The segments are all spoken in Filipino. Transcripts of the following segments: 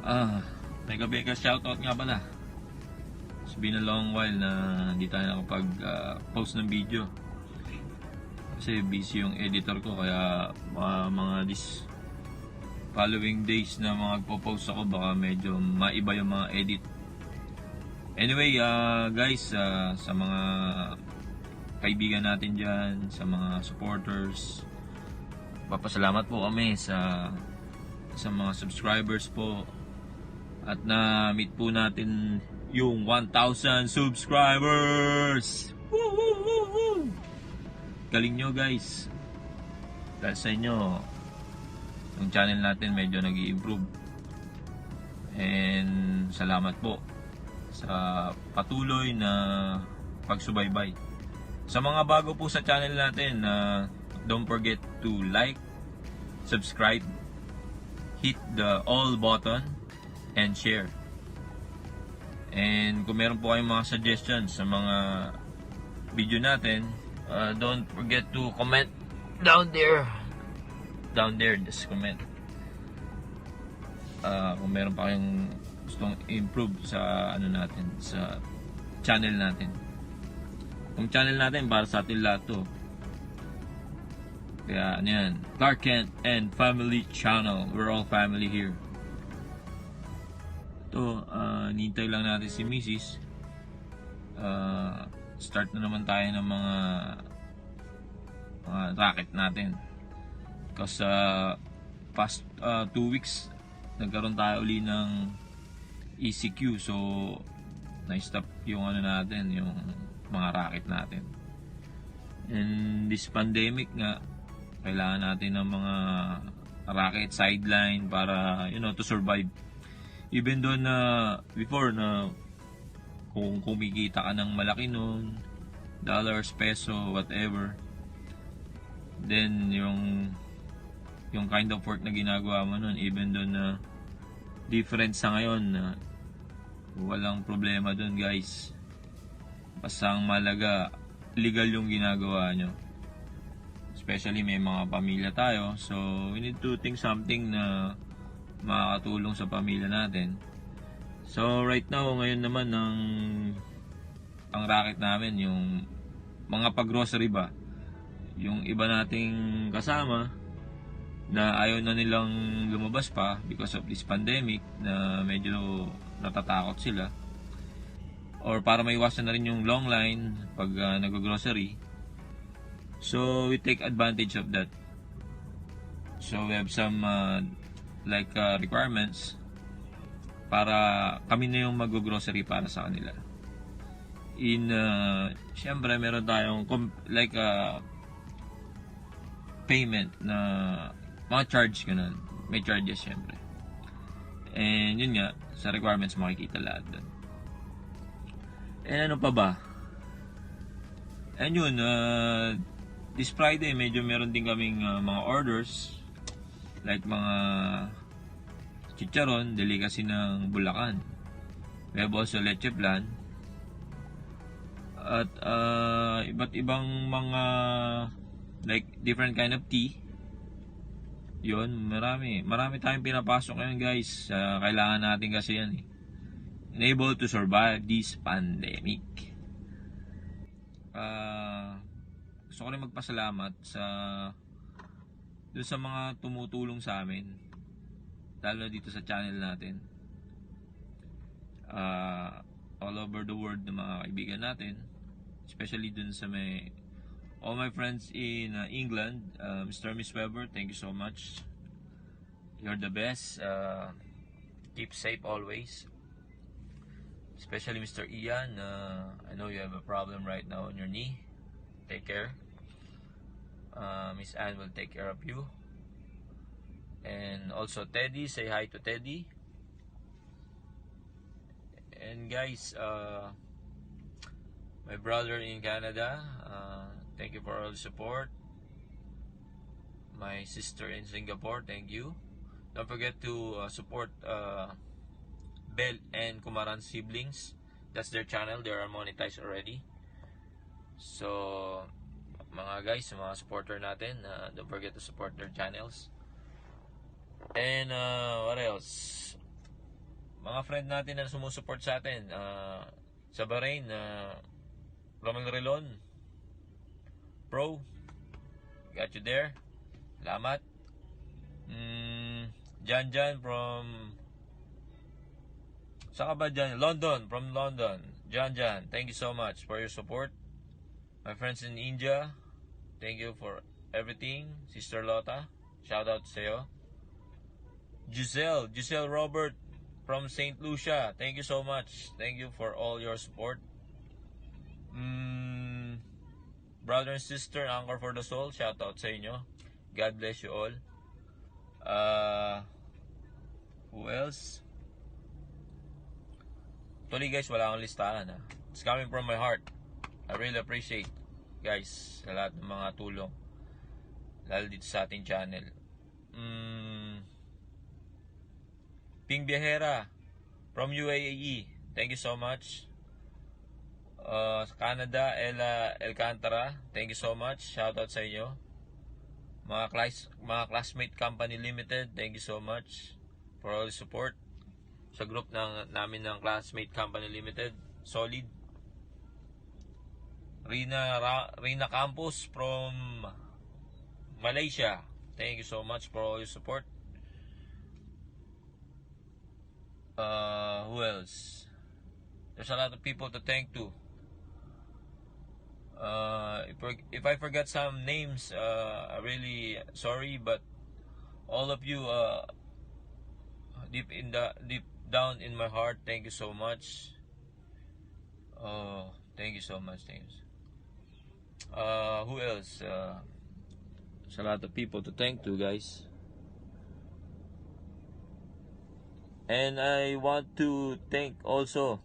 Ah, mega shoutout nga pala. It's been a long while na hindi tayo nakapag-post ng video. Kasi busy yung editor ko, kaya mga this following days na mga post ako, baka medyo maiba yung mga edit. Anyway, guys, sa mga kaibigan natin dyan, sa mga supporters, papasalamat po kami sa mga subscribers po. At na-meet po natin yung 1,000 subscribers! Woo, woo, woo, woo! Galing nyo, guys. Dahil sa inyo, yung channel natin medyo nag-i-improve. And salamat po sa patuloy na pagsubaybay. Sa mga bago po sa channel natin, don't forget to like, subscribe, hit the all button, and share. And kung meron po kayong mga suggestions sa mga video natin, don't forget to comment down there. Just comment. Kung meron pa kayong gustong improve sa natin, sa channel natin. Yung channel natin para sa atin lahat to. Kaya yan, Clark Kent and Family Channel. We're all family here. Ito, nintay lang natin si Mrs. Start na naman tayo ng mga racket natin. Kasi past 2 weeks, nagkaroon tayo uli ng ECQ. So, na-stop yung natin, yung mga racket natin. And this pandemic nga, kailangan natin ng mga racket sideline para, to survive. Even though na before na kung kumikita ka ng malaki noon, dollars, peso, whatever, then yung kind of work na ginagawa mo noon, even though na different sa ngayon, na walang problema doon, guys. Basta ang malaga, legal yung ginagawa nyo. Especially may mga pamilya tayo, so we need to think something na makakatulong sa pamilya natin. So right now, ngayon naman ang racket namin, yung mga pag-grocery ba, yung iba nating kasama na ayaw na nilang lumabas pa because of this pandemic, na medyo natatakot sila, or para maiwasan na rin yung long line pag nag-grocery. So we take advantage of that. So we have some requirements para kami na yung mag-grocery para sa kanila. Siyempre meron tayong payment na mga charge ganun. May charges siyempre. And yun nga, sa requirements makikita lahat doon. And ano pa ba? And yun, this Friday medyo meron din kaming mga orders, like mga chicharon, delicacy ng Bulacan. We have also leche plan. At iba't ibang mga different kind of tea. Yun, marami tayong pinapasok ngayon, guys. Kailangan natin kasi yan enable to survive this pandemic. Gusto ko rin magpasalamat doon sa mga tumutulong sa amin, lalo dito sa channel natin, all over the world, ng mga kaibigan natin, especially dun sa all my friends in England. Mr. Miss Weber, thank you so much, you're the best. Keep safe always, especially Mr. Ian. I know you have a problem right now on your knee. Take care. Miss Anne will take care of you. And also Teddy, say hi to Teddy. And guys, my brother in Canada, thank you for all the support. My sister in Singapore, thank you. Don't forget to support Bell and Kumaran siblings. That's their channel, they are monetized already. So mga guys, mga supporter natin, don't forget to support their channels. And what else? mga friend natin na sumusuport sa atin. Sa Bahrain, Romel Relon, Pro, got you there. Salamat. Jan from... Saan ka ba dyan? London, from London. Jan, thank you so much for your support. My friends in India, thank you for everything. Sister Lota, shout out sa'yo. Giselle Robert from St. Lucia, thank you so much. Thank you for all your support. Brother and sister, Anchor for the Soul, shout out sa inyo. God bless you all. Who else? Actually guys, wala akong listahan ha. It's coming from my heart. I really appreciate guys sa lahat ng mga tulong, lalo dito sa ating channel. Ping Viajera from UAE, thank you so much. Canada, Ella Alcantara, thank you so much. Shout out sa inyo. Mga Classmate Company Limited, thank you so much for all the support sa group namin ng Classmate Company Limited. Solid. Rina Campos from Malaysia, thank you so much for all your support. Who else? There's a lot of people to thank to. If I forgot some names, I'm really sorry, but all of you, deep down in my heart, thank you so much. Thank you so much. Who else? There's a lot of people to thank to, guys. And I want to thank also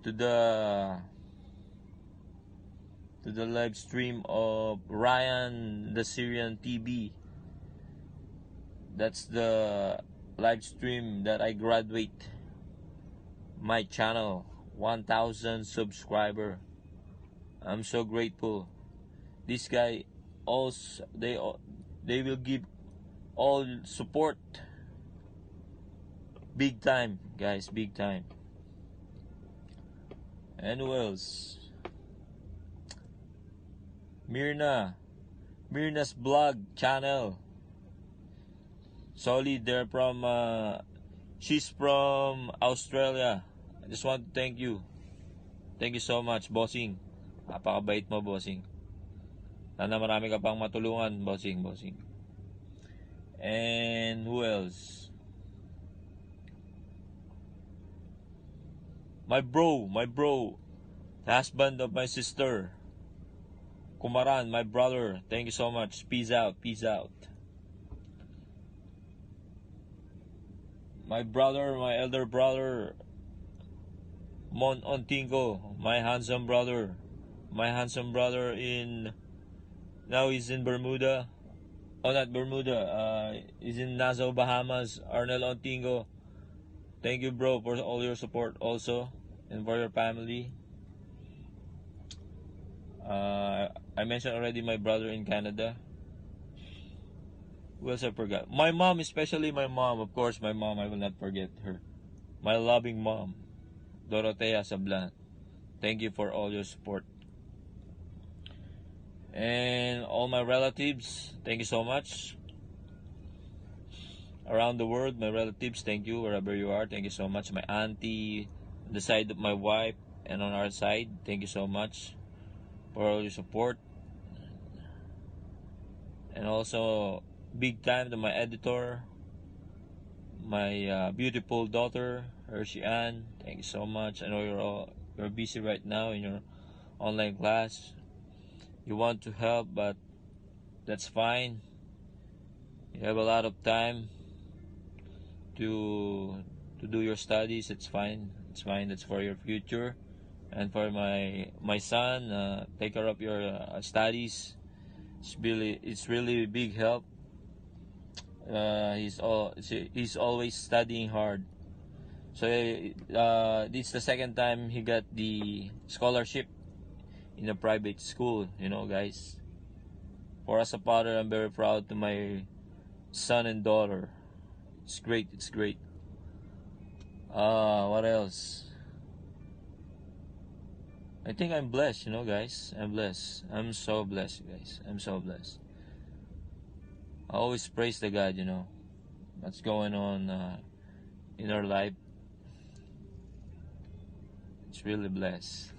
to the live stream of Ryan the Syrian TV. That's the live stream that I graduate my channel 1,000 subscriber. I'm so grateful. This guy also, they will give all support. Big time, guys, big time. And who else? Myrna's blog channel. Solid, they're from she's from Australia. I just want to thank you. Thank you so much, bossing. Napakabait mo, bossing. Sana marami ka pang matulungan, bossing. And who else? My bro, the husband of my sister, Kumaran, my brother, thank you so much. Peace out. My brother, my elder brother, Mon Ontingo, my handsome brother now he's in Bermuda. Oh, not Bermuda. He's in Nassau, Bahamas. Arnel Ontingo, thank you, bro, for all your support also, and for your family. I mentioned already my brother in Canada. Who else I forgot? My mom, especially my mom. Of course, my mom, I will not forget her. My loving mom, Dorotea Sablan. Thank you for all your support. And all my relatives, thank you so much. Around the world, my relatives, thank you wherever you are. Thank you so much. My auntie, the side of my wife, and on our side, thank you so much for all your support. And also, big time to my editor, my beautiful daughter, Hershey Ann. Thank you so much. I know you're busy right now in your online class. You want to help, but that's fine. You have a lot of time to do your studies. It's fine. That's for your future. And for my son, take care of your studies. It's really a big help. He's always studying hard. So this is the second time he got the scholarship in a private school. You know, guys. For as a father, I'm very proud to my son and daughter. It's great. What else? I think I'm blessed, guys. I'm blessed. I'm so blessed, guys. I'm so blessed. I always praise the God, what's going on in our life. It's really blessed.